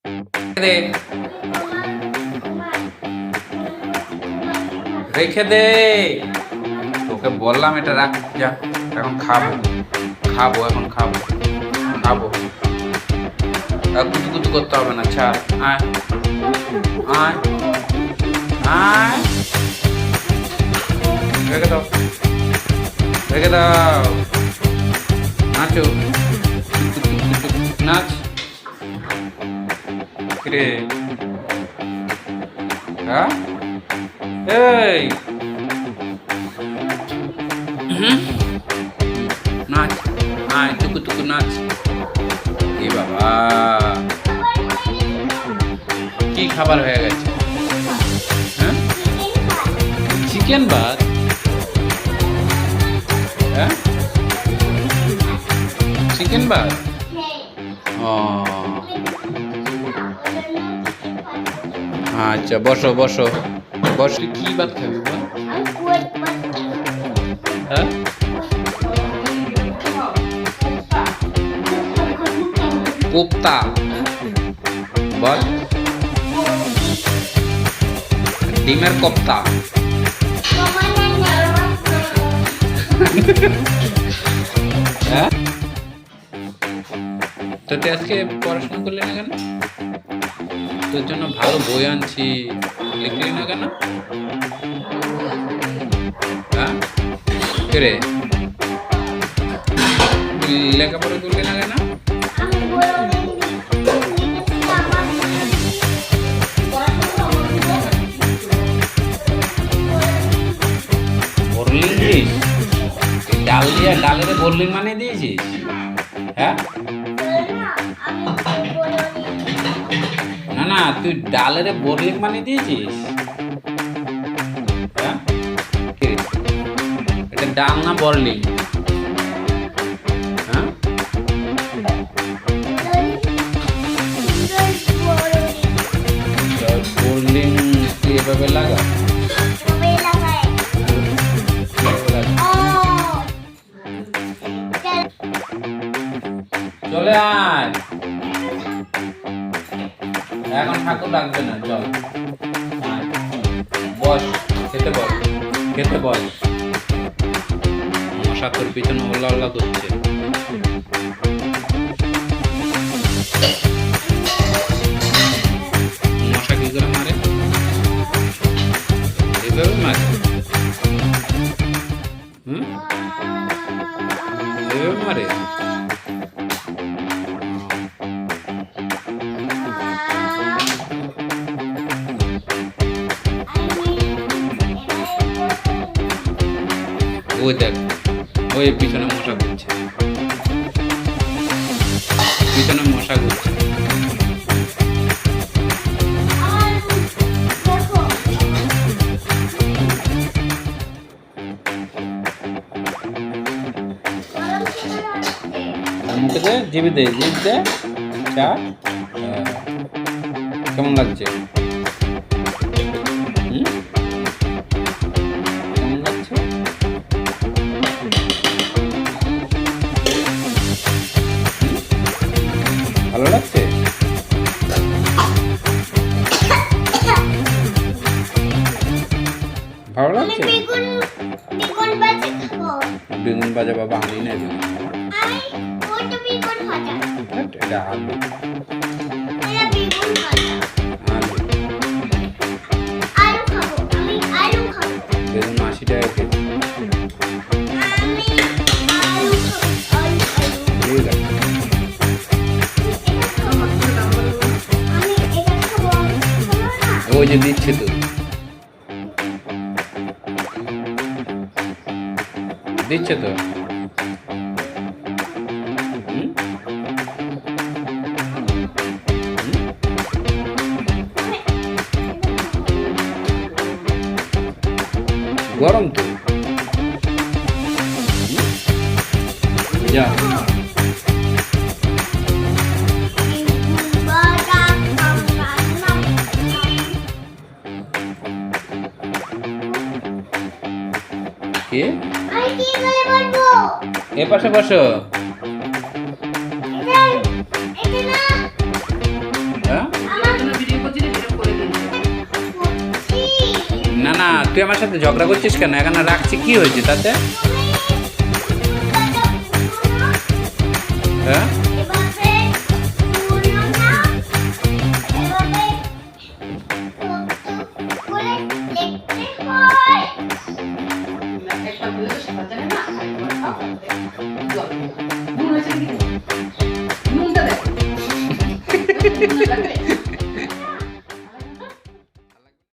দে রেখে দে, তোকে বললাম এটা রাখ, যা এখন খাবো খাবো এখন খাবো খাবো, আর কুচু কুচু করতে হবে না, ছাড়, আয় আয় আয়, রেখে দাও রেখে দাও, নাচো নাচ রে, হ্যাঁ এই নাচ, আয় টুকু টুকু নাচ। এ বাবা কি খাবার হয়ে গেছে, হ্যাঁ চিকেন ভাত, হ্যাঁ চিকেন ভাত, ও আচ্ছা বসো বসো বসো, কি ভাত খাবি বল, হ্যাঁ কোপ্তা বল, ডিমের কোপ্তা, হ্যাঁ তো তুই আজকে পড়াশোনা করলি না কেন, তোর জন্য ভালো বই আনছি, লিখলি না কেন, হ্যাঁ রে লেখাপড়া করলি না কেন, বর্লিং দিস, ডাল দিয়ে ডালের বর্লিং মানে দিয়েছিস, হ্যাঁ না না তুই ডালের বর্লিং মানে দিয়েছিস, হ্যাঁ এটা ডাল না বর্লিং, হ্যাঁ বর্লিং তুই এভাবে লাগা, চলে আয়, এখন ঠাকুর লাগবে না, চল বস খেতে বস খেতে বস, মশা তোর পিছনে ওল্লা ওল্লা করছে, মশা কি করে মারে, এভাবে মারে, এভাবে মারে, ওই দেখ ওই পিছনে মশা ঘুরছে, পিছনে মশা ঘুরছে, মুখে দে, জিভে দে, জিভ দে, চা কেমন লাগছে, কেমন লাগছে, ভালো লাগছে, ভালো লাগছে, বেগুন ভাজা বাবা আনি না, এটা আলু, বেগুন 80 টাকা কেজি, ওই যে দিচ্ছে তো, দিচ্ছে তো, গরম তো, যা কে এ পাশে বসো, হ্যাঁ তুই আমার সাথে ঝগড়া করছিস কেন? এখানে রাখছি, কি হয়েছে তাতে? হ্যাঁ, একটা বলে তো শেখা জানে না, আরেকবার খাও, জল দিও। নুন হয়েছে কি? নুনটা দেখো। নুনটা দেখো।